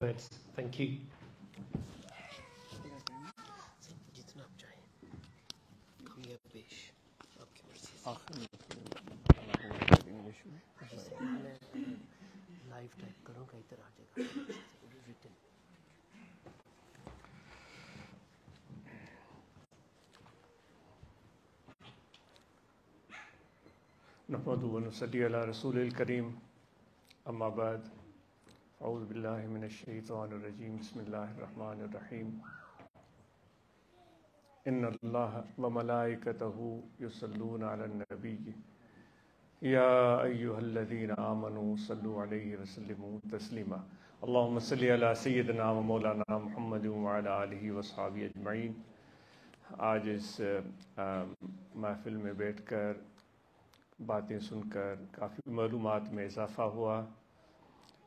words. Thank you. نحمدہ و نصلی علی رسول الکریم اما بعد اعوذ باللہ من الشیطان الرجیم بسم اللہ الرحمن الرحیم ان اللہ و ملائکتہ یصلون علی النبی یا ایہا الذین آمنوا صلوا علیہ وسلموا تسلیما اللہم صلی علی سیدنا و مولانا محمد وعلی آلہ وصحابہ اجمعین۔ آج اس محفل میں بیٹھ کر باتیں سن کر کافی معلومات میں اضافہ ہوا۔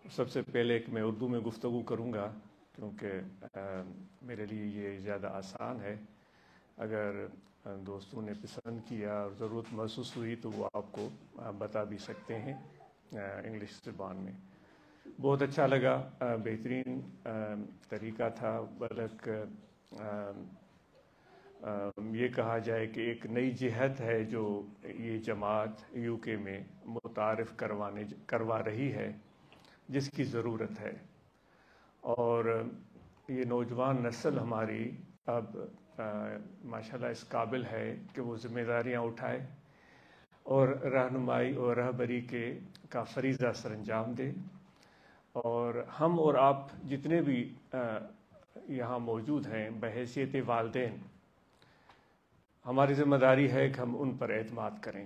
سب سے پہلے کہ میں اردو میں گفتگو کروں گا کیونکہ میرے لیے یہ زیادہ آسان ہے۔ اگر دوستوں نے پسند کیا اور ضرورت محسوس ہوئی تو وہ آپ کو بتا بھی سکتے ہیں انگلش زبان میں۔ بہت اچھا لگا، بہترین طریقہ تھا، بلکہ یہ کہا جائے کہ ایک نئی جہت ہے جو یہ جماعت یو کے میں متعارف کروا رہی ہے، جس کی ضرورت ہے۔ اور یہ نوجوان نسل ہماری اب ماشاءاللہ اس قابل ہے کہ وہ ذمہ داریاں اٹھائے اور رہنمائی اور رہبری کا فریضہ سر انجام دے۔ اور ہم اور آپ جتنے بھی یہاں موجود ہیں بحیثیت والدین، ہماری ذمہ داری ہے کہ ہم ان پر اعتماد کریں،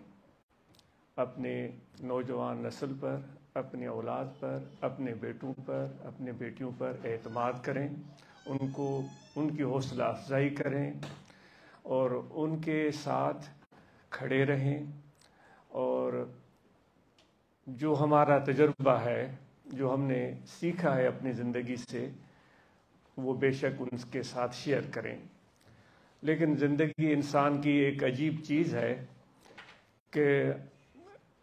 اپنے نوجوان نسل پر، اپنی اولاد پر، اپنے بیٹوں پر، اپنے بیٹیوں پر اعتماد کریں، ان کی حوصلہ افزائی کریں اور ان کے ساتھ کھڑے رہیں۔ اور جو ہمارا تجربہ ہے، جو ہم نے سیکھا ہے اپنی زندگی سے، وہ بے شک ان کے ساتھ شیئر کریں۔ لیکن زندگی انسان کی ایک عجیب چیز ہے کہ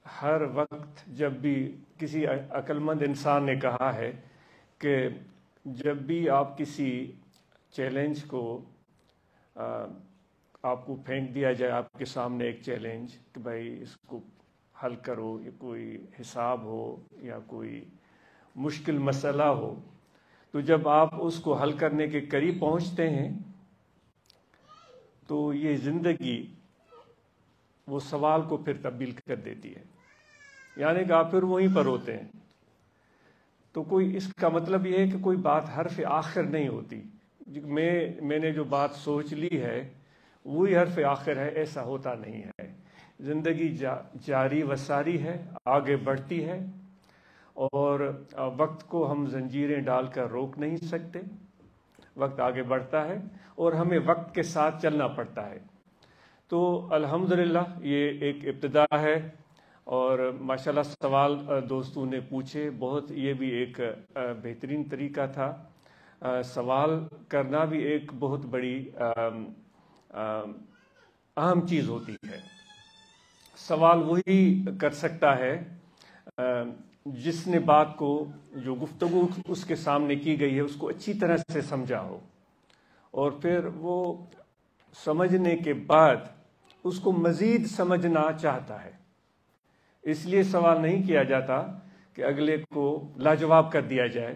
ہر وقت جب بھی کسی عقل مند انسان نے کہا ہے کہ جب بھی آپ کسی چیلنج کو آپ کو پھینک دیا جائے، آپ کے سامنے ایک چیلنج کہ بھائی اس کو حل کرو، یا کوئی حساب ہو یا کوئی مشکل مسئلہ ہو، تو جب آپ اس کو حل کرنے کے قریب پہنچتے ہیں تو یہ زندگی وہ سوال کو پھر تبدیل کر دیتی ہے، یعنی کہ آپ پھر وہیں پر ہوتے ہیں۔ تو کوئی اس کا مطلب یہ ہے کہ کوئی بات حرف آخر نہیں ہوتی۔ میں نے جو بات سوچ لی ہے وہی حرف آخر ہے، ایسا ہوتا نہیں ہے۔ زندگی جاری و ساری ہے، آگے بڑھتی ہے، اور وقت کو ہم زنجیریں ڈال کر روک نہیں سکتے۔ وقت آگے بڑھتا ہے اور ہمیں وقت کے ساتھ چلنا پڑتا ہے۔ تو الحمدللہ یہ ایک ابتدا ہے، اور ماشاءاللہ سوال دوستوں نے پوچھے، بہت یہ بھی ایک بہترین طریقہ تھا۔ سوال کرنا بھی ایک بہت بڑی اہم چیز ہوتی ہے۔ سوال وہی کر سکتا ہے جس نے بات کو، جو گفتگو اس کے سامنے کی گئی ہے، اس کو اچھی طرح سے سمجھا ہو، اور پھر وہ سمجھنے کے بعد اس کو مزید سمجھنا چاہتا ہے۔ اس لیے سوال نہیں کیا جاتا کہ اگلے کو لاجواب کر دیا جائے،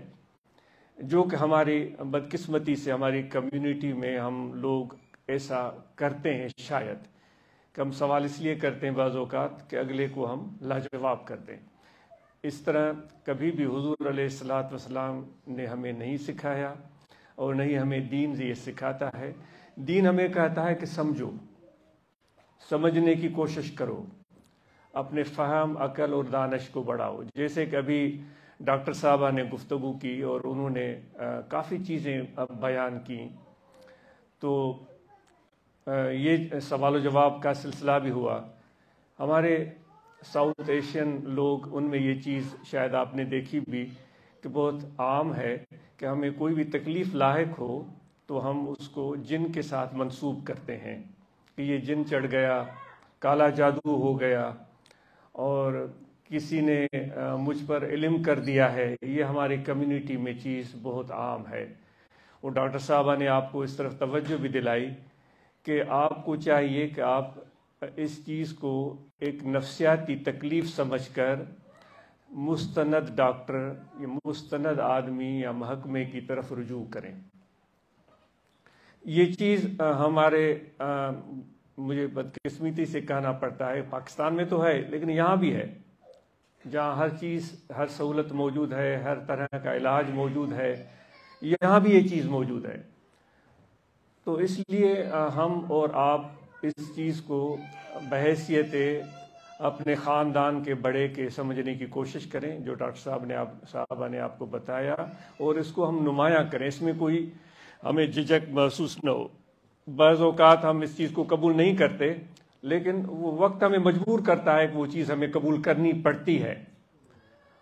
جو کہ ہماری بدقسمتی سے ہماری کمیونٹی میں ہم لوگ ایسا کرتے ہیں۔ شاید کہ ہم سوال اس لیے کرتے ہیں بعض اوقات کہ اگلے کو ہم لاجواب کر دیں۔ اس طرح کبھی بھی حضور علیہ الصلوۃ والسلام نے ہمیں نہیں سکھایا، اور نہیں ہمیں دین یہ سکھاتا ہے۔ دین ہمیں کہتا ہے کہ سمجھو، سمجھنے کی کوشش کرو، اپنے فہم، عقل اور دانش کو بڑھاؤ۔ جیسے کہ ابھی ڈاکٹر صاحبہ نے گفتگو کی اور انہوں نے کافی چیزیں بیان کی، تو یہ سوال و جواب کا سلسلہ بھی ہوا۔ ہمارے ساؤتھ ایشین لوگ، ان میں یہ چیز شاید آپ نے دیکھی بھی کہ بہت عام ہے کہ ہمیں کوئی بھی تکلیف لاحق ہو تو ہم اس کو جن کے ساتھ منسوب کرتے ہیں کہ یہ جن چڑھ گیا، کالا جادو ہو گیا، اور کسی نے مجھ پر علم کر دیا ہے، یہ ہماری کمیونٹی میں چیز بہت عام ہے۔ اور ڈاکٹر صاحبہ نے آپ کو اس طرف توجہ بھی دلائی کہ آپ کو چاہیے کہ آپ اس چیز کو ایک نفسیاتی تکلیف سمجھ کر مستند ڈاکٹر یا مستند آدمی یا محکمے کی طرف رجوع کریں۔ یہ چیز ہمارے مجھے بدقسمتی سے کہنا پڑتا ہے، پاکستان میں تو ہے لیکن یہاں بھی ہے، جہاں ہر چیز، ہر سہولت موجود ہے، ہر طرح کا علاج موجود ہے، یہاں بھی یہ چیز موجود ہے۔ تو اس لیے ہم اور آپ اس چیز کو بحیثیت اپنے خاندان کے بڑے کے سمجھنے کی کوشش کریں، جو ڈاکٹر صاحبہ نے آپ کو بتایا، اور اس کو ہم نمایاں کریں۔ اس میں کوئی ہمیں جھجک محسوس نہ ہو۔ بعض اوقات ہم اس چیز کو قبول نہیں کرتے، لیکن وہ وقت ہمیں مجبور کرتا ہے کہ وہ چیز ہمیں قبول کرنی پڑتی ہے۔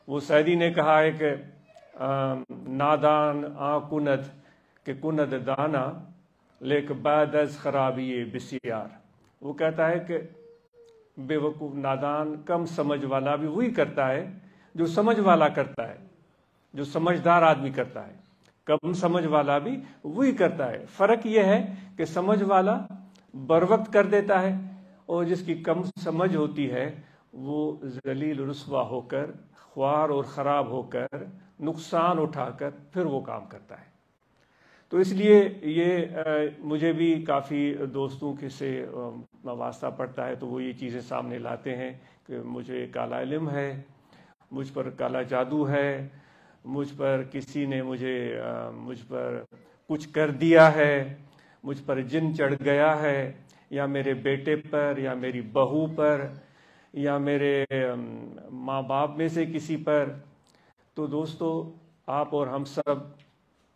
وہ سعدی نے کہا ہے کہ نادان آ کند کہ کند دانا لیک بعد از خرابی بسیار۔ وہ کہتا ہے کہ بے وقوف نادان کم سمجھ والا بھی وہی کرتا ہے جو سمجھ والا کرتا ہے، جو سمجھدار آدمی کرتا ہے۔ کم سمجھ والا بھی وہی کرتا ہے۔ فرق یہ ہے کہ سمجھ والا بر وقت کر دیتا ہے، اور جس کی کم سمجھ ہوتی ہے وہ ذلیل رسوا ہو کر، خوار اور خراب ہو کر، نقصان اٹھا کر پھر وہ کام کرتا ہے۔ تو اس لیے یہ مجھے بھی کافی دوستوں کے سے واسطہ پڑتا ہے، تو وہ یہ چیزیں سامنے لاتے ہیں کہ مجھے کالا علم ہے، مجھ پر کالا جادو ہے، مجھ پر کسی نے مجھ پر کچھ کر دیا ہے، مجھ پر جن چڑھ گیا ہے، یا میرے بیٹے پر، یا میری بہو پر، یا میرے ماں باپ میں سے کسی پر۔ تو دوستو، آپ اور ہم سب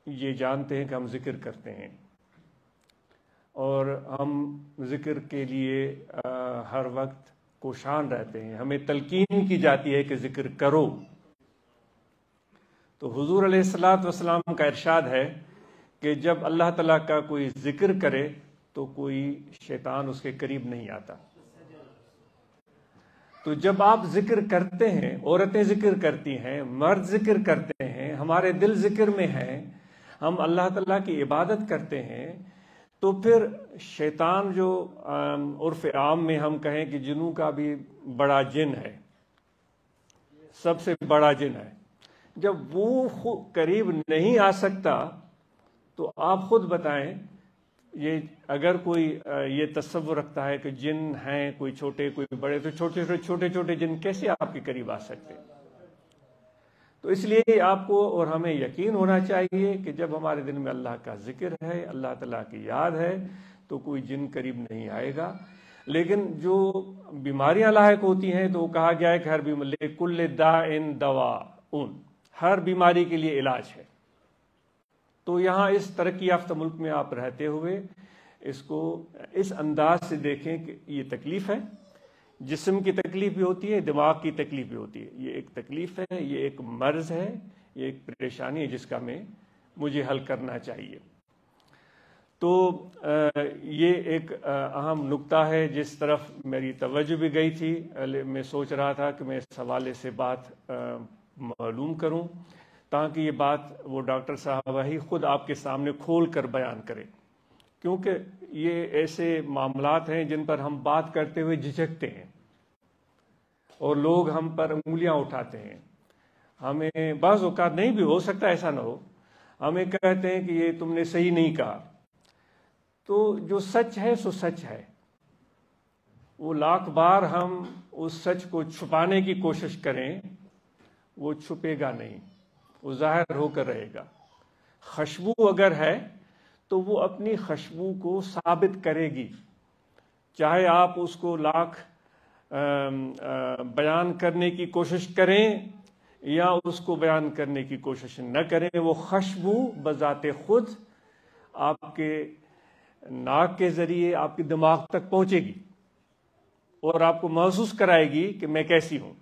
یہ جانتے ہیں کہ ہم ذکر کرتے ہیں، اور ہم ذکر کے لیے ہر وقت کوشاں رہتے ہیں، ہمیں تلقین کی جاتی ہے کہ ذکر کرو۔ تو حضور علیہ السلام کا ارشاد ہے کہ جب اللہ تعالیٰ کا کوئی ذکر کرے تو کوئی شیطان اس کے قریب نہیں آتا۔ تو جب آپ ذکر کرتے ہیں، عورتیں ذکر کرتی ہیں، مرد ذکر کرتے ہیں، ہمارے دل ذکر میں ہیں، ہم اللہ تعالیٰ کی عبادت کرتے ہیں، تو پھر شیطان جو عرف عام میں ہم کہیں کہ جنوں کا بھی بڑا جن ہے، سب سے بڑا جن ہے، جب وہ قریب نہیں آ سکتا تو آپ خود بتائیں، یہ اگر کوئی یہ تصور رکھتا ہے کہ جن ہیں کوئی چھوٹے کوئی بڑے، تو چھوٹے جن کیسے آپ کے قریب آ سکتے؟ تو اس لیے آپ کو اور ہمیں یقین ہونا چاہیے کہ جب ہمارے دل میں اللہ کا ذکر ہے، اللہ تعالیٰ کی یاد ہے، تو کوئی جن قریب نہیں آئے گا۔ لیکن جو بیماریاں لاحق ہوتی ہیں تو وہ کہا گیا ہے کہ ہر بیماری کل داء دواء، ہر بیماری کے لیے علاج ہے۔ تو یہاں اس ترقی یافتہ ملک میں آپ رہتے ہوئے اس کو اس انداز سے دیکھیں کہ یہ تکلیف ہے، جسم کی تکلیف بھی ہوتی ہے، دماغ کی تکلیف بھی ہوتی ہے، یہ ایک تکلیف ہے، یہ ایک مرض ہے، یہ ایک پریشانی ہے جس کا مجھے حل کرنا چاہیے۔ تو یہ ایک اہم نقطہ ہے جس طرف میری توجہ بھی گئی تھی۔ میں سوچ رہا تھا کہ میں اس حوالے سے بات معلوم کروں تاکہ یہ بات وہ ڈاکٹر صاحبہ ہی خود آپ کے سامنے کھول کر بیان کرے، کیونکہ یہ ایسے معاملات ہیں جن پر ہم بات کرتے ہوئے جھجکتے ہیں، اور لوگ ہم پر انگلیاں اٹھاتے ہیں۔ ہمیں بعض اوقات نہیں بھی ہو سکتا ایسا نہ ہو، ہمیں کہتے ہیں کہ یہ تم نے صحیح نہیں کہا۔ تو جو سچ ہے سو سچ ہے، وہ لاکھ بار ہم اس سچ کو چھپانے کی کوشش کریں، وہ چھپے گا نہیں، وہ ظاہر ہو کر رہے گا۔ خوشبو اگر ہے تو وہ اپنی خوشبو کو ثابت کرے گی، چاہے آپ اس کو لاکھ بیان کرنے کی کوشش کریں یا اس کو بیان کرنے کی کوشش نہ کریں، وہ خوشبو بذات خود آپ کے ناک کے ذریعے آپ کے دماغ تک پہنچے گی اور آپ کو محسوس کرائے گی کہ میں کیسی ہوں۔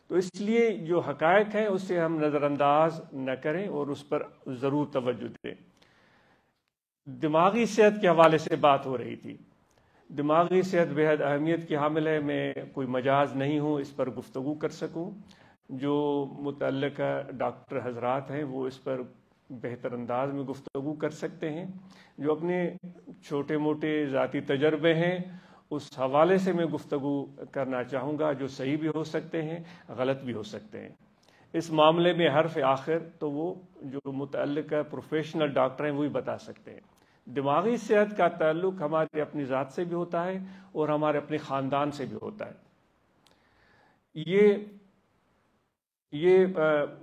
تو اس لیے جو حقائق ہیں اس سے ہم نظر انداز نہ کریں اور اس پر ضرور توجہ دیں۔ دماغی صحت کے حوالے سے بات ہو رہی تھی۔ دماغی صحت بہت اہمیت کی حامل ہے. میں کوئی مجاز نہیں ہوں اس پر گفتگو کر سکوں. جو متعلقہ ڈاکٹر حضرات ہیں وہ اس پر بہتر انداز میں گفتگو کر سکتے ہیں. جو اپنے چھوٹے موٹے ذاتی تجربے ہیں اس حوالے سے میں گفتگو کرنا چاہوں گا، جو صحیح بھی ہو سکتے ہیں، غلط بھی ہو سکتے ہیں. اس معاملے میں حرف آخر تو وہ جو متعلقہ پروفیشنل ڈاکٹر ہیں وہی بتا سکتے ہیں. دماغی صحت کا تعلق ہماری اپنی ذات سے بھی ہوتا ہے اور ہمارے اپنے خاندان سے بھی ہوتا ہے. یہ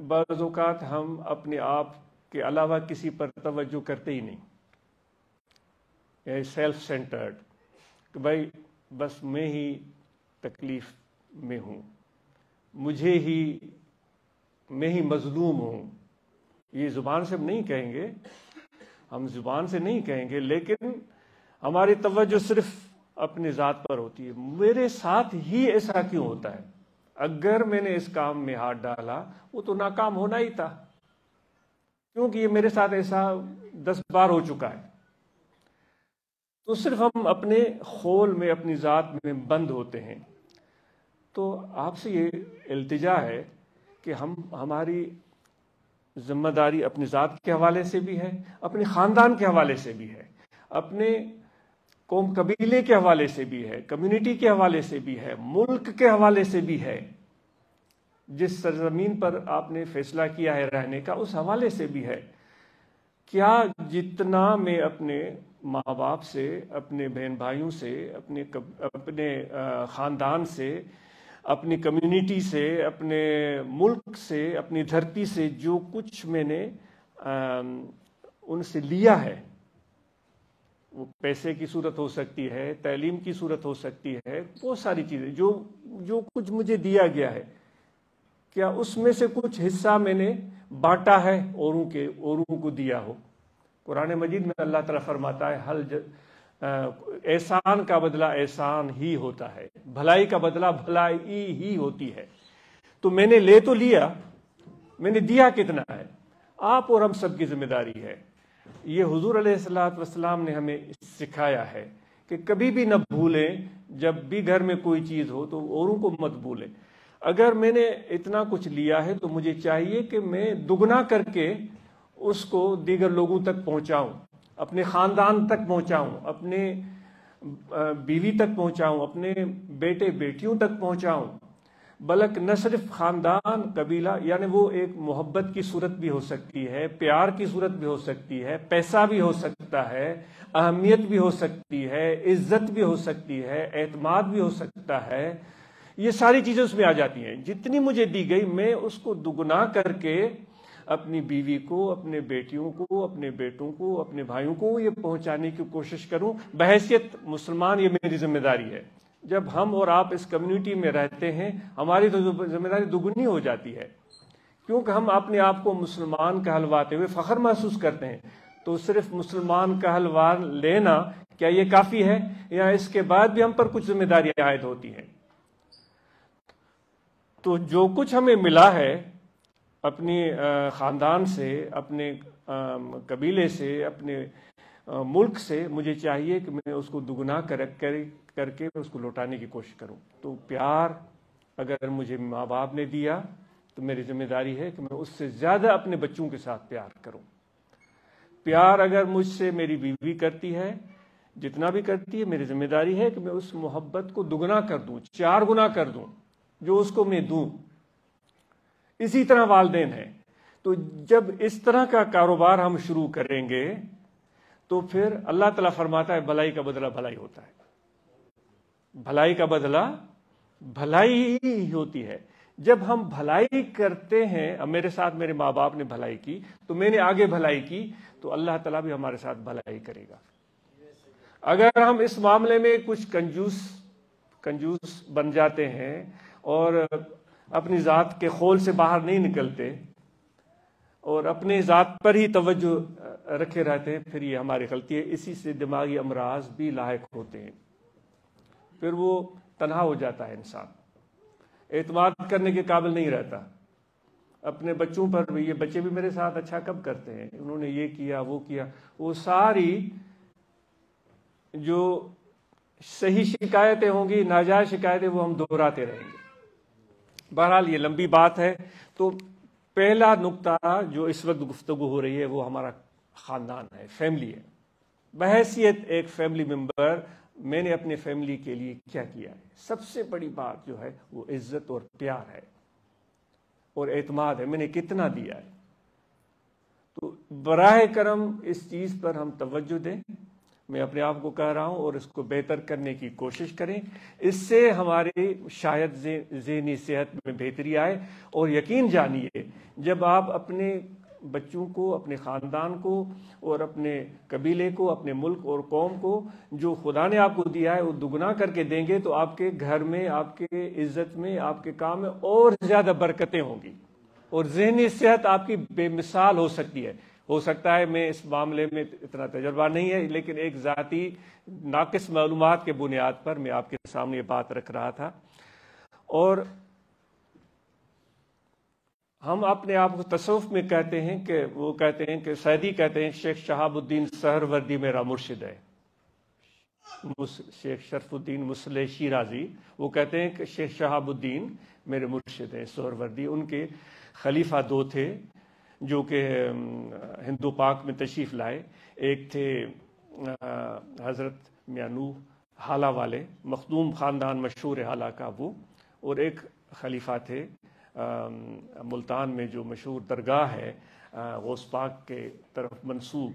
بعض اوقات ہم اپنے آپ کے علاوہ کسی پر توجہ کرتے ہی نہیں. سیلف سینٹرڈ کہ بھائی بس میں ہی تکلیف میں ہوں، میں ہی مظلوم ہوں. یہ زبان سے ہم نہیں کہیں گے، لیکن ہماری توجہ صرف اپنی ذات پر ہوتی ہے. میرے ساتھ ہی ایسا کیوں ہوتا ہے؟ اگر میں نے اس کام میں ہاتھ ڈالا وہ تو ناکام ہونا ہی تھا، کیونکہ یہ میرے ساتھ ایسا 10 بار ہو چکا ہے. تو صرف ہم اپنے خول میں اپنی ذات میں بند ہوتے ہیں. تو آپ سے یہ التجا ہے کہ ہماری ذمہ داری اپنی ذات کے حوالے سے بھی ہے، اپنے خاندان کے حوالے سے بھی ہے، اپنے قوم قبیلے کے حوالے سے بھی ہے، کمیونٹی کے حوالے سے بھی ہے، ملک کے حوالے سے بھی ہے. جس سرزمین پر آپ نے فیصلہ کیا ہے رہنے کا اس حوالے سے بھی ہے. کیا جتنا میں اپنے ماں باپ سے، اپنے بہن بھائیوں سے، اپنے خاندان سے، اپنی کمیونٹی سے، اپنے ملک سے، اپنی دھرتی سے جو کچھ میں نے ان سے لیا ہے، وہ پیسے کی صورت ہو سکتی ہے، تعلیم کی صورت ہو سکتی ہے، بہت ساری چیزیں جو کچھ مجھے دیا گیا ہے، کیا اس میں سے کچھ حصہ میں نے بانٹا ہے اوروں کو دیا ہو؟ قرآن مجید میں اللہ تعالیٰ فرماتا ہے احسان کا بدلہ احسان ہی ہوتا ہے، بھلائی کا بدلہ بھلائی ہی ہوتی ہے. تو میں نے لے تو لیا، میں نے دیا کتنا ہے؟ آپ اور ہم سب کی ذمہ داری ہے. یہ حضور علیہ الصلوۃ والسلام نے ہمیں سکھایا ہے کہ کبھی بھی نہ بھولیں، جب بھی گھر میں کوئی چیز ہو تو اوروں کو مت بھولیں. اگر میں نے اتنا کچھ لیا ہے تو مجھے چاہیے کہ میں دگنا کر کے اس کو دیگر لوگوں تک پہنچاؤں، اپنے خاندان تک پہنچاؤں، اپنے بیوی تک پہنچاؤں، اپنے بیٹے بیٹیوں تک پہنچاؤں. بلکہ نہ صرف خاندان قبیلہ، یعنی وہ ایک محبت کی صورت بھی ہو سکتی ہے، پیار کی صورت بھی ہو سکتی ہے، پیسہ بھی ہو سکتا ہے، اہمیت بھی ہو سکتی ہے، عزت بھی ہو سکتی ہے، اعتماد بھی ہو سکتا ہے. یہ ساری چیزیں اس میں آ جاتی ہیں. جتنی مجھے دی گئی میں اس کو دگنا کر کے اپنی بیوی کو، اپنے بیٹیوں کو، اپنے بیٹوں کو، اپنے بھائیوں کو یہ پہنچانے کی کوشش کروں. بحیثیت مسلمان یہ میری ذمہ داری ہے. جب ہم اور آپ اس کمیونٹی میں رہتے ہیں ہماری تو ذمہ داری دگنی ہو جاتی ہے، کیونکہ ہم اپنے آپ کو مسلمان کہلواتے ہوئے فخر محسوس کرتے ہیں. تو صرف مسلمان کہلوا لینا کیا یہ کافی ہے، یا اس کے بعد بھی ہم پر کچھ ذمہ داریاں عائد ہوتی ہیں؟ تو جو کچھ ہمیں ملا ہے اپنی خاندان سے، اپنے قبیلے سے، اپنے ملک سے، مجھے چاہیے کہ میں اس کو دگنا کر کے اس کو لوٹانے کی کوشش کروں. تو پیار اگر مجھے ماں باپ نے دیا تو میری ذمہ داری ہے کہ میں اس سے زیادہ اپنے بچوں کے ساتھ پیار کروں. پیار اگر مجھ سے میری بیوی کرتی ہے، جتنا بھی کرتی ہے، میری ذمہ داری ہے کہ میں اس محبت کو دگنا کر دوں، 4 گنا کر دوں جو اس کو میں دوں. اسی طرح والدین ہیں. تو جب اس طرح کا کاروبار ہم شروع کریں گے تو پھر اللہ تعالیٰ فرماتا ہے بھلائی کا بدلہ بھلائی ہوتا ہے. بھلائی کا بدلہ بھلائی ہی ہوتی ہے. جب ہم بھلائی کرتے ہیں، اب میرے ساتھ میرے ماں باپ نے بھلائی کی تو میں نے آگے بھلائی کی، تو اللہ تعالیٰ بھی ہمارے ساتھ بھلائی کرے گا. اگر ہم اس معاملے میں کچھ کنجوس بن جاتے ہیں اور اپنی ذات کے خول سے باہر نہیں نکلتے اور اپنے ذات پر ہی توجہ رکھے رہتے ہیں، پھر یہ ہماری غلطی ہے. اسی سے دماغی امراض بھی لاحق ہوتے ہیں. پھر وہ تنہا ہو جاتا ہے، انسان اعتماد کرنے کے قابل نہیں رہتا. اپنے بچوں پر بھی، یہ بچے بھی میرے ساتھ اچھا کب کرتے ہیں، انہوں نے یہ کیا وہ کیا، وہ ساری جو صحیح شکایتیں ہوں گی، ناجائز شکایتیں وہ ہم دہراتے رہیں گے۔ بہرحال یہ لمبی بات ہے، تو پہلا نقطہ جو اس وقت گفتگو ہو رہی ہے وہ ہمارا خاندان ہے، فیملی ہے۔ بحیثیت ایک فیملی ممبر میں نے اپنے فیملی کے لیے کیا کیا ہے؟ سب سے بڑی بات جو ہے وہ عزت اور پیار ہے اور اعتماد ہے، میں نے کتنا دیا ہے۔ تو براہ کرم اس چیز پر ہم توجہ دیں، میں اپنے آپ کو کہہ رہا ہوں، اور اس کو بہتر کرنے کی کوشش کریں۔ اس سے ہماری شاید ذہنی صحت میں بہتری آئے، اور یقین جانیے جب آپ اپنے بچوں کو، اپنے خاندان کو اور اپنے قبیلے کو، اپنے ملک اور قوم کو جو خدا نے آپ کو دیا ہے وہ دگنا کر کے دیں گے، تو آپ کے گھر میں، آپ کے عزت میں، آپ کے کام میں اور زیادہ برکتیں ہوں گی، اور ذہنی صحت آپ کی بے مثال ہو سکتی ہے۔ ہو سکتا ہے میں اس معاملے میں اتنا تجربہ نہیں ہے، لیکن ایک ذاتی ناقص معلومات کے بنیاد پر میں آپ کے سامنے یہ بات رکھ رہا تھا۔ اور ہم اپنے آپ کو تصوف میں کہتے ہیں کہ وہ کہتے ہیں کہ سعدی کہتے ہیں شیخ شہاب الدین سہروردی میرا مرشد ہے، شیخ شرف الدین مصلح شیرازی وہ کہتے ہیں کہ شیخ شہاب الدین میرے مرشد ہیں سہروردی۔ ان کے خلیفہ دو تھے جو کہ ہندو پاک میں تشریف لائے، ایک تھے حضرت میاں نوح حالہ والے، مخدوم خاندان مشہور حالہ کا وہ، اور ایک خلیفہ تھے ملتان میں جو مشہور درگاہ ہے غوث پاک کے طرف منسوب،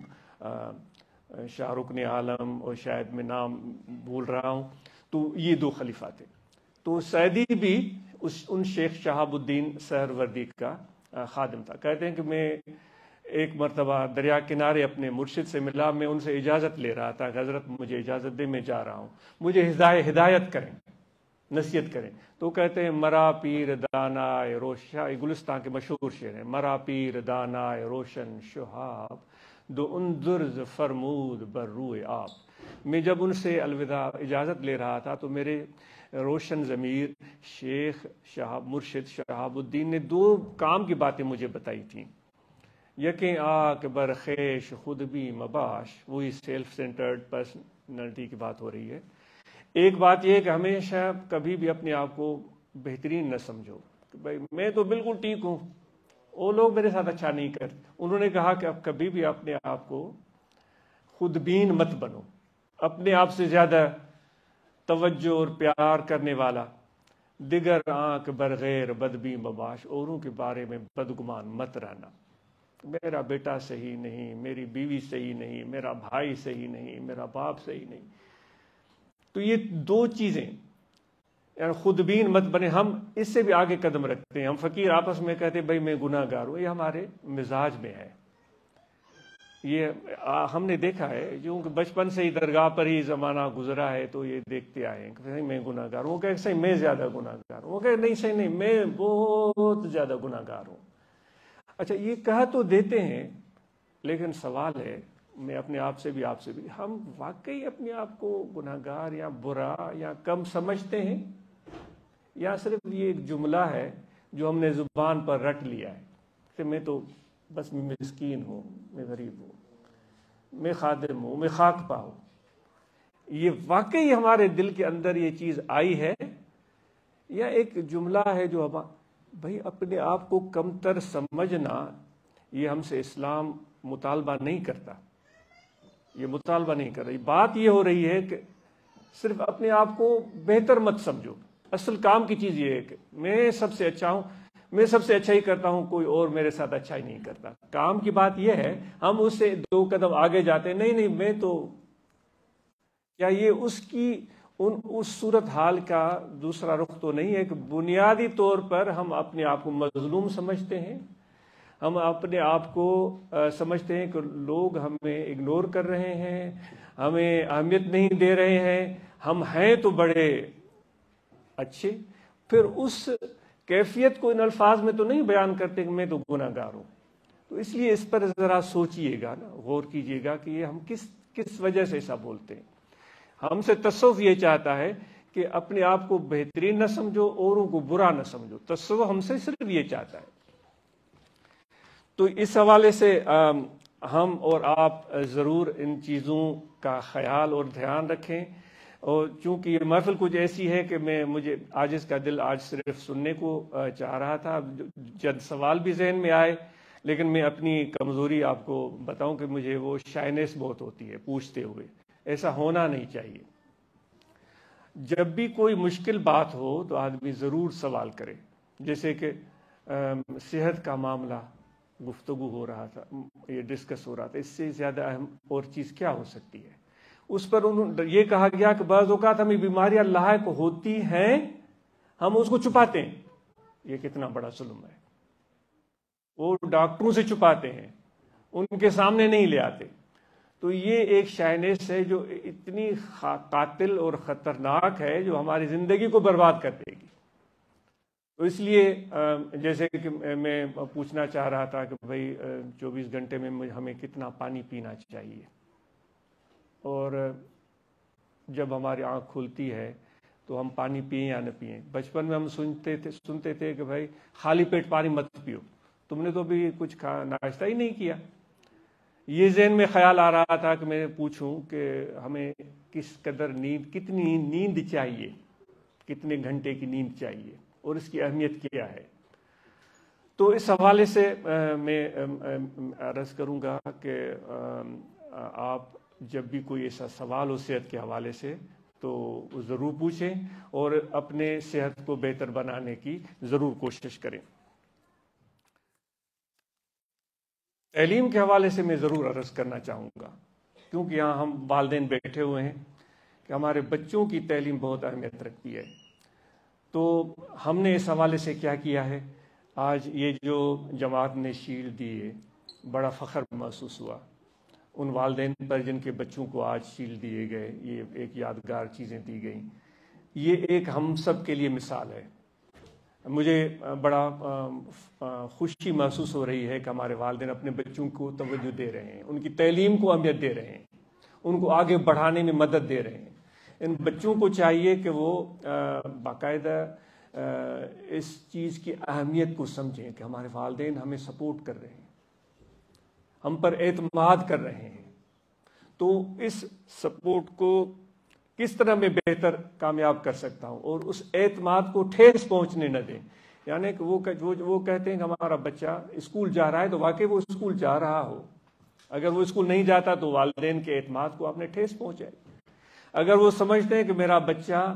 شاہ رکن عالم، اور شاید میں نام بھول رہا ہوں، تو یہ دو خلیفہ تھے۔ تو سعدی بھی ان شیخ شہاب الدین سہروردی کا خادم تھا۔ کہتے ہیں کہ میں ایک مرتبہ دریا کنارے اپنے مرشد سے ملا، میں ان سے اجازت لے رہا تھا کہ حضرت مجھے اجازت دے، میں جا رہا ہوں، مجھے ہدایت کریں، نصیحت کریں۔ تو کہتے ہیں مرا پیر دانائے روشن، گلستان کے مشہور شعر ہیں، مرا پیر دانائے روشن شہاب دو اندرز فرمود بر روئے آپ۔ میں جب ان سے الوداع اجازت لے رہا تھا تو میرے روشن ضمیر شیخ شہاب مرشد شہاب الدین نے دو کام کی باتیں مجھے بتائی تھیں۔ یقیں آک برخیش خود بھی مباش، وہی سیلف سینٹرڈ پرسنالٹی کی بات ہو رہی ہے۔ ایک بات یہ ہے کہ ہمیشہ کبھی بھی اپنے آپ کو بہترین نہ سمجھو کہ بھائی میں تو بالکل ٹھیک ہوں، وہ لوگ میرے ساتھ اچھا نہیں کرتے۔ انہوں نے کہا کہ اب کبھی بھی اپنے آپ کو خود بین مت بنو، اپنے آپ سے زیادہ توجہ اور پیار کرنے والا، دیگر آنکھ برغیر بدبی مباش، اوروں کے بارے میں بدگمان مت رہنا، میرا بیٹا صحیح نہیں، میری بیوی صحیح نہیں، میرا بھائی صحیح نہیں، میرا باپ صحیح نہیں۔ تو یہ دو چیزیں، یعنی خود بین مت بنے۔ ہم اس سے بھی آگے قدم رکھتے ہیں، ہم فقیر آپس میں کہتے ہیں بھائی میں گناہ گار ہوں، یہ ہمارے مزاج میں ہے۔ یہ ہم نے دیکھا ہے جو بچپن سے ہی درگاہ پر ہی زمانہ گزرا ہے، تو یہ دیکھتے آئے ہیں کہ میں گناہ گار ہوں، وہ کہ صحیح میں زیادہ گناہ گار ہوں، وہ کہ نہیں صحیح نہیں میں بہت زیادہ گناہ گار ہوں۔ اچھا یہ کہہ تو دیتے ہیں، لیکن سوال ہے میں اپنے آپ سے بھی، آپ سے بھی، ہم واقعی اپنے آپ کو گناہ گار یا برا یا کم سمجھتے ہیں، یا صرف یہ ایک جملہ ہے جو ہم نے زبان پر رٹ لیا ہے کہ میں تو بس میں مسکین ہوں، میں غریب ہوں، میں خادم ہوں، میں خاک پا ہوں۔ یہ واقعی ہمارے دل کے اندر یہ چیز آئی ہے، یا ایک جملہ ہے جو بھائی اپنے آپ کو کمتر سمجھنا، یہ ہم سے اسلام مطالبہ نہیں کرتا، یہ مطالبہ نہیں کر رہی۔ بات یہ ہو رہی ہے کہ صرف اپنے آپ کو بہتر مت سمجھو۔ اصل کام کی چیز یہ ہے کہ میں سب سے اچھا ہوں، میں سب سے اچھا ہی کرتا ہوں، کوئی اور میرے ساتھ اچھا ہی نہیں کرتا۔ کام کی بات یہ ہے، ہم اس سے دو قدم آگے جاتے ہیں، نہیں میں تو، کیا یہ اس صورت حال کا دوسرا رخ تو نہیں ہے کہ بنیادی طور پر ہم اپنے آپ کو مظلوم سمجھتے ہیں، ہم اپنے آپ کو سمجھتے ہیں کہ لوگ ہمیں اگنور کر رہے ہیں، ہمیں اہمیت نہیں دے رہے ہیں، ہم ہیں تو بڑے اچھے، پھر اس کیفیت کو ان الفاظ میں تو نہیں بیان کرتے کہ میں تو گناہ گار ہوں۔ تو اس لیے اس پر ذرا سوچئے گا نا، غور کیجئے گا کہ یہ ہم کس وجہ سے ایسا بولتے ہیں۔ ہم سے تصوف یہ چاہتا ہے کہ اپنے آپ کو بہترین نہ سمجھو، اوروں کو برا نہ سمجھو، تصوف ہم سے صرف یہ چاہتا ہے۔ تو اس حوالے سے ہم اور آپ ضرور ان چیزوں کا خیال اور دھیان رکھیں۔ اور چونکہ یہ محفل کچھ ایسی ہے کہ مجھے عاجز کا دل آج صرف سننے کو چاہ رہا تھا، جد سوال بھی ذہن میں آئے، لیکن میں اپنی کمزوری آپ کو بتاؤں کہ مجھے وہ شائنس بہت ہوتی ہے پوچھتے ہوئے، ایسا ہونا نہیں چاہیے۔ جب بھی کوئی مشکل بات ہو تو آدمی ضرور سوال کرے، جیسے کہ صحت کا معاملہ گفتگو ہو رہا تھا، یہ ڈسکس ہو رہا تھا، اس سے زیادہ اہم اور چیز کیا ہو سکتی ہے؟ اس پر یہ کہا گیا کہ بعض اوقات ہمیں بیماریاں لاحق ہوتی ہیں، ہم اس کو چھپاتے ہیں۔ یہ کتنا بڑا ظلم ہے، وہ ڈاکٹروں سے چھپاتے ہیں، ان کے سامنے نہیں لے آتے۔ تو یہ ایک شائنس ہے جو اتنی قاتل اور خطرناک ہے، جو ہماری زندگی کو برباد کر دے گی۔ تو اس لیے جیسے کہ میں پوچھنا چاہ رہا تھا کہ بھائی 24 گھنٹے میں ہمیں کتنا پانی پینا چاہیے، اور جب ہماری آنکھ کھلتی ہے تو ہم پانی پئیں یا نہ پئیں۔ بچپن میں ہم سنتے تھے کہ بھائی خالی پیٹ پانی مت پیو، تم نے تو ابھی کچھ ناشتہ ہی نہیں کیا۔ یہ ذہن میں خیال آ رہا تھا کہ میں پوچھوں کہ ہمیں کس قدر کتنی نیند چاہیے، کتنے گھنٹے کی نیند چاہیے، اور اس کی اہمیت کیا ہے۔ تو اس حوالے سے میں عرض کروں گا کہ آپ جب بھی کوئی ایسا سوال ہو صحت کے حوالے سے تو ضرور پوچھیں، اور اپنے صحت کو بہتر بنانے کی ضرور کوشش کریں۔ تعلیم کے حوالے سے میں ضرور عرض کرنا چاہوں گا، کیونکہ یہاں ہم والدین بیٹھے ہوئے ہیں، کہ ہمارے بچوں کی تعلیم بہت اہمیت رکھتی ہے۔ تو ہم نے اس حوالے سے کیا کیا ہے؟ آج یہ جو جماعت نے شیلڈ دی ہے، بڑا فخر محسوس ہوا ان والدین پر جن کے بچوں کو آج شیلڈ دیے گئے، یہ ایک یادگار چیزیں دی گئیں۔ یہ ایک ہم سب کے لیے مثال ہے۔ مجھے بڑا خوشی محسوس ہو رہی ہے کہ ہمارے والدین اپنے بچوں کو توجہ دے رہے ہیں، ان کی تعلیم کو اہمیت دے رہے ہیں، ان کو آگے بڑھانے میں مدد دے رہے ہیں۔ ان بچوں کو چاہیے کہ وہ باقاعدہ اس چیز کی اہمیت کو سمجھیں کہ ہمارے والدین ہمیں سپورٹ کر رہے ہیں، ہم پر اعتماد کر رہے ہیں۔ تو اس سپورٹ کو کس طرح میں بہتر کامیاب کر سکتا ہوں، اور اس اعتماد کو ٹھیس پہنچنے نہ دیں۔ یعنی کہ وہ کہتے ہیں کہ ہمارا بچہ اسکول جا رہا ہے تو واقعی وہ اسکول جا رہا ہو، اگر وہ اسکول نہیں جاتا تو والدین کے اعتماد کو آپ نے ٹھیس پہنچائی۔ اگر وہ سمجھتے ہیں کہ میرا بچہ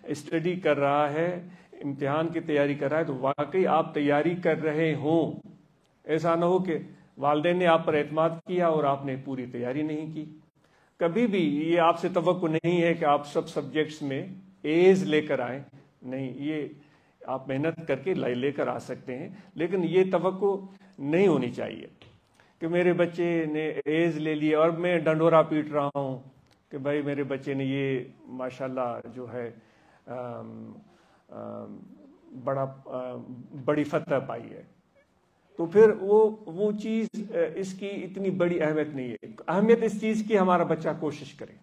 اسٹڈی کر رہا ہے، امتحان کی تیاری کر رہا ہے، تو واقعی آپ تیاری کر رہے ہوں۔ ایسا نہ ہو کہ والدین نے آپ پر اعتماد کیا اور آپ نے پوری تیاری نہیں کی۔ کبھی بھی یہ آپ سے توقع نہیں ہے کہ آپ سب سبجیکٹس میں ایز لے کر آئیں، نہیں، یہ آپ محنت کر کے لے کر آ سکتے ہیں، لیکن یہ توقع نہیں ہونی چاہیے کہ میرے بچے نے ایز لے لی اور میں ڈنڈورا پیٹ رہا ہوں کہ بھائی میرے بچے نے یہ ماشاءاللہ جو ہے بڑی فتح پائی ہے۔ تو پھر وہ چیز اس کی اتنی بڑی اہمیت نہیں ہے۔ اہمیت اس چیز کی ہمارا بچہ کوشش کرے،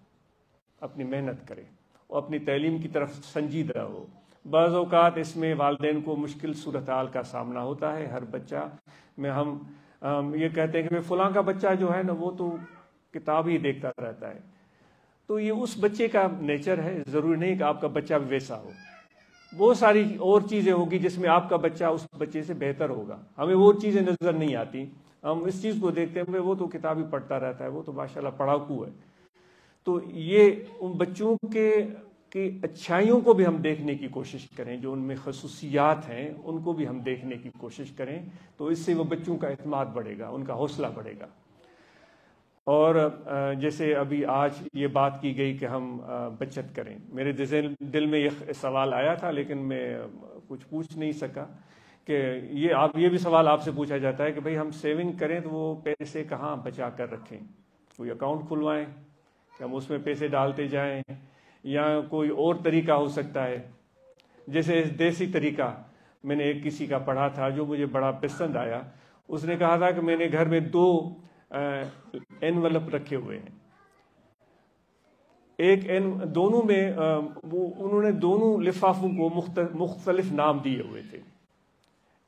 اپنی محنت کرے، اور اپنی تعلیم کی طرف سنجیدہ ہو۔ بعض اوقات اس میں والدین کو مشکل صورتحال کا سامنا ہوتا ہے۔ ہر بچہ میں ہم یہ کہتے ہیں کہ فلاں کا بچہ جو ہے نا وہ تو کتاب ہی دیکھتا رہتا ہے، تو یہ اس بچے کا نیچر ہے، ضروری نہیں کہ آپ کا بچہ بھی ویسا ہو۔ بہت ساری اور چیزیں ہوگی جس میں آپ کا بچہ اس بچے سے بہتر ہوگا، ہمیں وہ چیزیں نظر نہیں آتی، ہم اس چیز کو دیکھتے ہیں وہ تو کتاب ہی پڑھتا رہتا ہے، وہ تو ماشاءاللہ پڑھاکو ہے۔ تو یہ ان بچوں کی اچھائیوں کو بھی ہم دیکھنے کی کوشش کریں، جو ان میں خصوصیات ہیں ان کو بھی ہم دیکھنے کی کوشش کریں، تو اس سے وہ بچوں کا اعتماد بڑھے گا، ان کا حوصلہ بڑھے گا۔ اور جیسے ابھی آج یہ بات کی گئی کہ ہم بچت کریں، میرے دل میں یہ سوال آیا تھا لیکن میں کچھ پوچھ نہیں سکا کہ یہ بھی سوال آپ سے پوچھا جاتا ہے کہ بھئی ہم سیونگ کریں تو وہ پیسے کہاں بچا کر رکھیں؟ کوئی اکاؤنٹ کھلوائیں کہ ہم اس میں پیسے ڈالتے جائیں، یا کوئی اور طریقہ ہو سکتا ہے؟ جیسے دیسی طریقہ میں نے ایک کسی کا پڑھا تھا جو مجھے بڑا پسند آیا، اس نے کہا تھا کہ میں نے گھر میں 2 انویلپ رکھے ہوئے ہیں، دونوں میں انہوں نے دونوں لفافوں کو مختلف نام دیے ہوئے تھے۔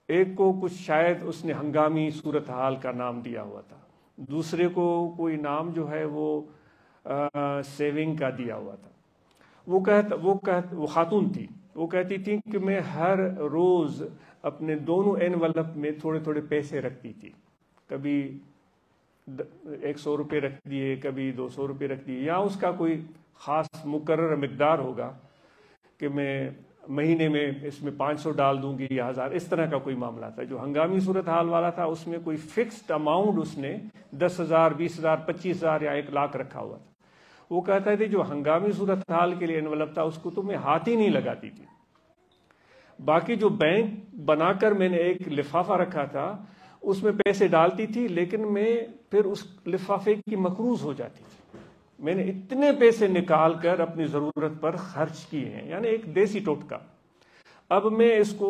ایک کو کچھ شاید اس نے ہنگامی صورتحال کا نام دیا ہوا تھا، دوسرے کو کوئی نام جو ہے وہ سیونگ کا دیا ہوا تھا۔ وہ خاتون تھی، وہ کہتی تھی کہ میں ہر روز اپنے دونوں انویلپ میں تھوڑے تھوڑے پیسے رکھتی تھی، کبھی 100 روپے رکھ دیے، کبھی 200 روپے رکھ دیے، یا اس کا کوئی خاص مقرر مقدار ہوگا کہ میں مہینے میں اس میں 500 ڈال دوں گی یا 1000، اس طرح کا کوئی معاملہ تھا۔ جو ہنگامی صورتحال والا تھا اس میں کوئی فکسڈ اماؤنٹ اس نے 10,000 20,000 25,000 یا 1,00,000 رکھا ہوا تھا۔ وہ کہتا تھے جو ہنگامی صورتحال کے لیے انویلپ تھا اس کو تو میں ہاتھ ہی نہیں لگاتی تھی، باقی جو بینک بنا کر میں نے ایک لفافہ رکھا تھا اس میں پیسے ڈالتی تھی، لیکن میں پھر اس لفافے کی مقروض ہو جاتی تھی۔ میں نے اتنے پیسے نکال کر اپنی ضرورت پر خرچ کیے ہیں، یعنی ایک دیسی ٹوٹکا۔ اب میں اس کو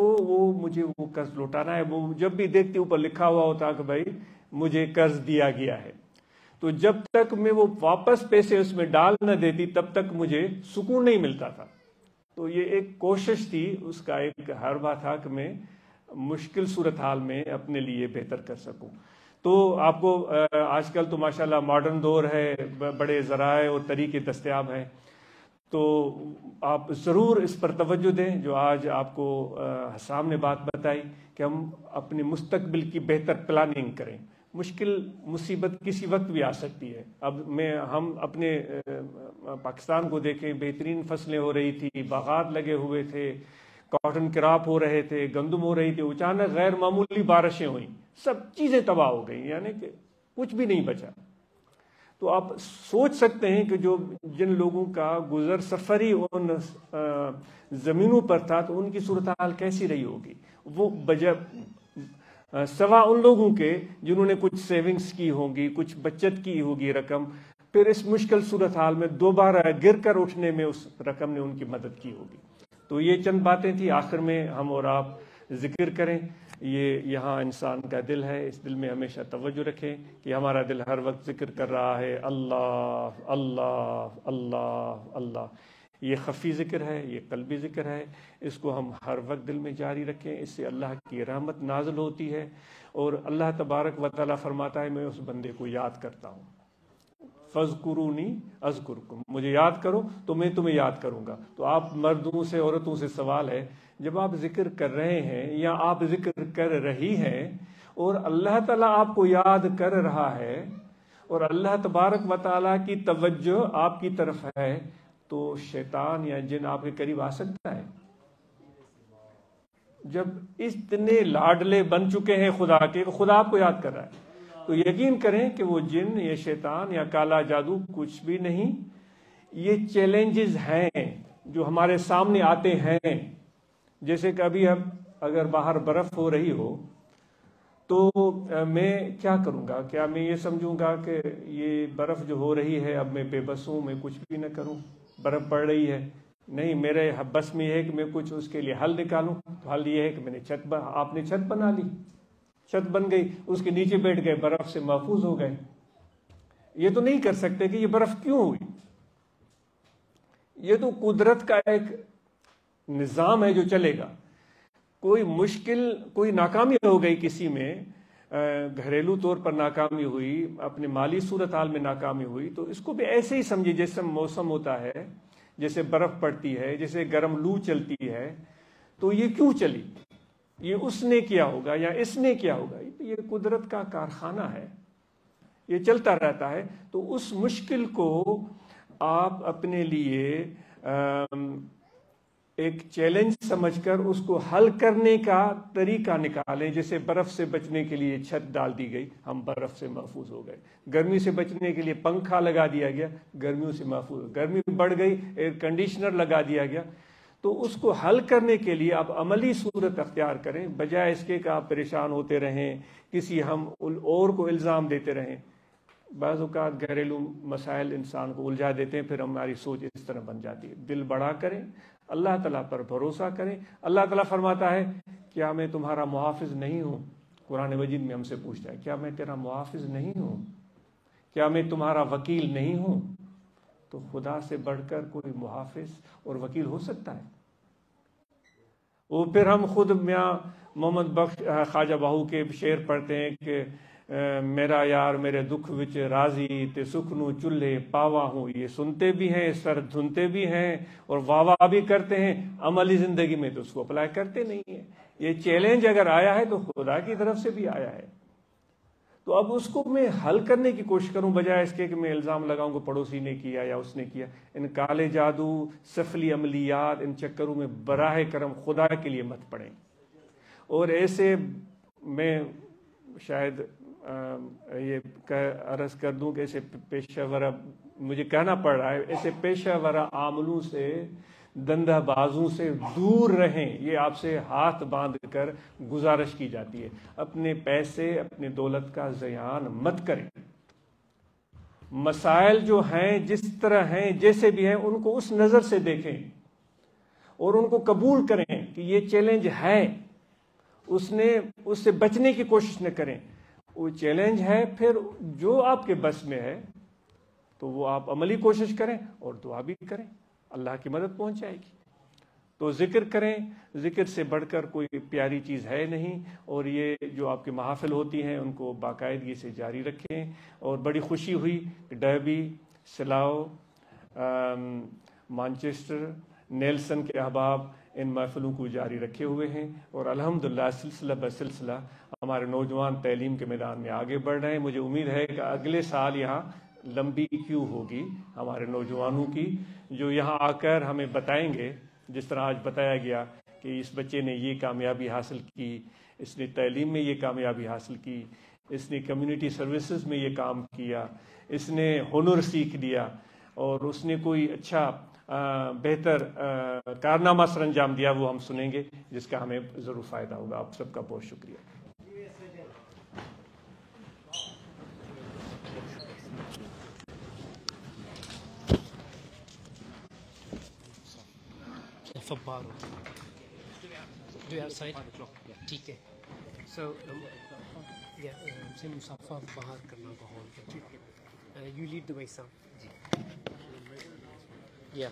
مجھے وہ قرض لوٹانا ہے، وہ جب بھی دیکھتی اوپر لکھا ہوا ہوتا کہ بھائی مجھے قرض دیا گیا ہے، تو جب تک میں وہ واپس پیسے اس میں ڈال نہ دیتی تب تک مجھے سکون نہیں ملتا تھا۔ تو یہ ایک کوشش تھی، اس کا ایک حربہ تھا کہ میں مشکل صورتحال میں اپنے لیے بہتر کر سکوں۔ تو آپ کو آج کل تو ماشاءاللہ ماڈرن دور ہے، بڑے ذرائع اور طریقے دستیاب ہیں، تو آپ ضرور اس پر توجہ دیں جو آج آپ کو حسام نے بات بتائی کہ ہم اپنے مستقبل کی بہتر پلاننگ کریں۔ مشکل مصیبت کسی وقت بھی آ سکتی ہے۔ اب ہم اپنے پاکستان کو دیکھیں، بہترین فصلیں ہو رہی تھی، باغات لگے ہوئے تھے، کاٹن کراپ ہو رہے تھے، گندم ہو رہی تھی، اچانک غیر معمولی بارشیں ہوئیں، سب چیزیں تباہ ہو گئیں، یعنی کہ کچھ بھی نہیں بچا۔ تو آپ سوچ سکتے ہیں کہ جن لوگوں کا گزر سفری ان زمینوں پر تھا تو ان کی صورتحال کیسی رہی ہوگی، وہ سوا ان لوگوں کے جنہوں نے کچھ سیونگز کی ہوں گی، کچھ بچت کی ہوگی رقم، پھر اس مشکل صورتحال میں دوبارہ گر کر اٹھنے میں اس رقم نے ان کی مدد کی ہوگی۔ تو یہ چند باتیں تھیں، آخر میں ہم اور آپ ذکر کریں۔ یہ یہاں انسان کا دل ہے، اس دل میں ہمیشہ توجہ رکھیں کہ ہمارا دل ہر وقت ذکر کر رہا ہے اللہ اللہ اللہ اللہ۔ یہ خفی ذکر ہے، یہ قلبی ذکر ہے، اس کو ہم ہر وقت دل میں جاری رکھیں، اس سے اللہ کی رحمت نازل ہوتی ہے، اور اللہ تبارک و تعالیٰ فرماتا ہے میں اس بندے کو یاد کرتا ہوں، فَاذْكُرُونِي أَذْكُرْكُمْ، مجھے یاد کرو تو میں تمہیں یاد کروں گا۔ تو آپ مردوں سے عورتوں سے سوال ہے، جب آپ ذکر کر رہے ہیں یا آپ ذکر کر رہی ہیں اور اللہ تعالیٰ آپ کو یاد کر رہا ہے اور اللہ تبارک و تعالیٰ کی توجہ آپ کی طرف ہے، تو شیطان یا جن آپ کے قریب آ سکتا ہے؟ جب اتنے لاڈلے بن چکے ہیں خدا کے، خدا آپ کو یاد کر رہا ہے، تو یقین کریں کہ وہ جن یا شیطان یا کالا جادو کچھ بھی نہیں۔ یہ چیلنجز ہیں جو ہمارے سامنے آتے ہیں، جیسے کہ ابھی ہم اگر باہر برف ہو رہی ہو تو میں کیا کروں گا؟ کیا میں یہ سمجھوں گا کہ یہ برف جو ہو رہی ہے اب میں بے بس ہوں، میں کچھ بھی نہ کروں، برف پڑ رہی ہے؟ نہیں، میرے بس میں یہ ہے کہ میں کچھ اس کے لیے حل نکالوں۔ تو حل یہ ہے کہ میں نے آپ نے چھت بنا لی، چھت بن گئی، اس کے نیچے بیٹھ گئے، برف سے محفوظ ہو گئے۔ یہ تو نہیں کر سکتے کہ یہ برف کیوں ہوئی، یہ تو قدرت کا ایک نظام ہے جو چلے گا۔ کوئی مشکل، کوئی ناکامی ہو گئی کسی میں، گھریلو طور پر ناکامی ہوئی، اپنے مالی صورتحال میں ناکامی ہوئی، تو اس کو بھی ایسے ہی سمجھے جیسے موسم ہوتا ہے، جیسے برف پڑتی ہے، جیسے گرم لو چلتی ہے، تو یہ کیوں چلی، یہ اس نے کیا ہوگا یا اس نے کیا ہوگا، یہ قدرت کا کارخانہ ہے، یہ چلتا رہتا ہے۔ تو اس مشکل کو آپ اپنے لیے ایک چیلنج سمجھ کر اس کو حل کرنے کا طریقہ نکالیں۔ جیسے برف سے بچنے کے لیے چھت ڈال دی گئی، ہم برف سے محفوظ ہو گئے، گرمی سے بچنے کے لیے پنکھا لگا دیا گیا، گرمیوں سے محفوظ، گرمی بڑھ گئی ایئر کنڈیشنر لگا دیا گیا۔ تو اس کو حل کرنے کے لیے آپ عملی صورت اختیار کریں، بجائے اس کے کہ آپ پریشان ہوتے رہیں، کسی ہم اور کو الزام دیتے رہیں۔ بعض اوقات گھریلو مسائل انسان کو الجھا دیتے ہیں، پھر ہماری سوچ اس طرح بن جاتی ہے۔ دل بڑا کریں، اللہ تعالیٰ پر بھروسہ کریں۔ اللہ تعالیٰ فرماتا ہے کیا میں تمہارا محافظ نہیں ہوں؟ قرآن مجید میں ہم سے پوچھتا ہے کیا میں تیرا محافظ نہیں ہوں؟ کیا میں تمہارا وکیل نہیں ہوں؟ تو خدا سے بڑھ کر کوئی محافظ اور وکیل ہو سکتا ہے؟ وہ پھر ہم خود میاں محمد بخش خواجہ باہو کے شعر پڑھتے ہیں کہ میرا یار میرے دکھ وچ راضی تے سکھ نو چولہے پاوا ہوں، یہ سنتے بھی ہیں، سر دھنتے بھی ہیں اور واہ واہ بھی کرتے ہیں، عملی زندگی میں تو اس کو اپلائی کرتے نہیں ہیں۔ یہ چیلنج اگر آیا ہے تو خدا کی طرف سے بھی آیا ہے، تو اب اس کو میں حل کرنے کی کوشش کروں، بجائے اس کے کہ میں الزام لگاؤں کہ پڑوسی نے کیا یا اس نے کیا۔ ان کالے جادو، سفلی عملیات، ان چکروں میں براہ کرم خدا کے لیے مت پڑیں۔ اور ایسے میں شاید یہ عرض کر دوں کہ ایسے پیشہ ورہ، مجھے کہنا پڑ رہا ہے، ایسے پیشہ ورہ عاملوں سے، دندہ بازوں سے دور رہیں، یہ آپ سے ہاتھ باندھ کر گزارش کی جاتی ہے۔ اپنے پیسے، اپنے دولت کا ضیاع مت کریں۔ مسائل جو ہیں، جس طرح ہیں، جیسے بھی ہیں، ان کو اس نظر سے دیکھیں اور ان کو قبول کریں کہ یہ چیلنج ہے، اس سے بچنے کی کوشش نہ کریں۔ وہ چیلنج ہے، پھر جو آپ کے بس میں ہے تو وہ آپ عملی کوشش کریں اور دعا بھی کریں، اللہ کی مدد پہنچ جائے گی۔ تو ذکر کریں، ذکر سے بڑھ کر کوئی پیاری چیز ہے نہیں، اور یہ جو آپ کی محافل ہوتی ہیں ان کو باقاعدگی سے جاری رکھیں۔ اور بڑی خوشی ہوئی کہ ڈربی، سلاؤ، مانچسٹر، نیلسن کے احباب ان محفلوں کو جاری رکھے ہوئے ہیں، اور الحمدللہ سلسلہ بسلسلہ ہمارے نوجوان تعلیم کے میدان میں آگے بڑھ رہے ہیں۔ مجھے امید ہے کہ اگلے سال یہاں لمبی کیو ہوگی ہمارے نوجوانوں کی، جو یہاں آ کر ہمیں بتائیں گے، جس طرح آج بتایا گیا کہ اس بچے نے یہ کامیابی حاصل کی، اس نے تعلیم میں یہ کامیابی حاصل کی، اس نے کمیونٹی سروسز میں یہ کام کیا، اس نے ہنر سیکھ لیا، اور اس نے کوئی اچھا بہتر کارنامہ سر انجام دیا، وہ ہم سنیں گے، جس کا ہمیں ضرور فائدہ ہوگا۔ آپ سب کا بہت شکریہ۔ ٹھیک ہے، سو سے مصافہ باہر کرنا بہت، یو لیڈ دا وے سم، یا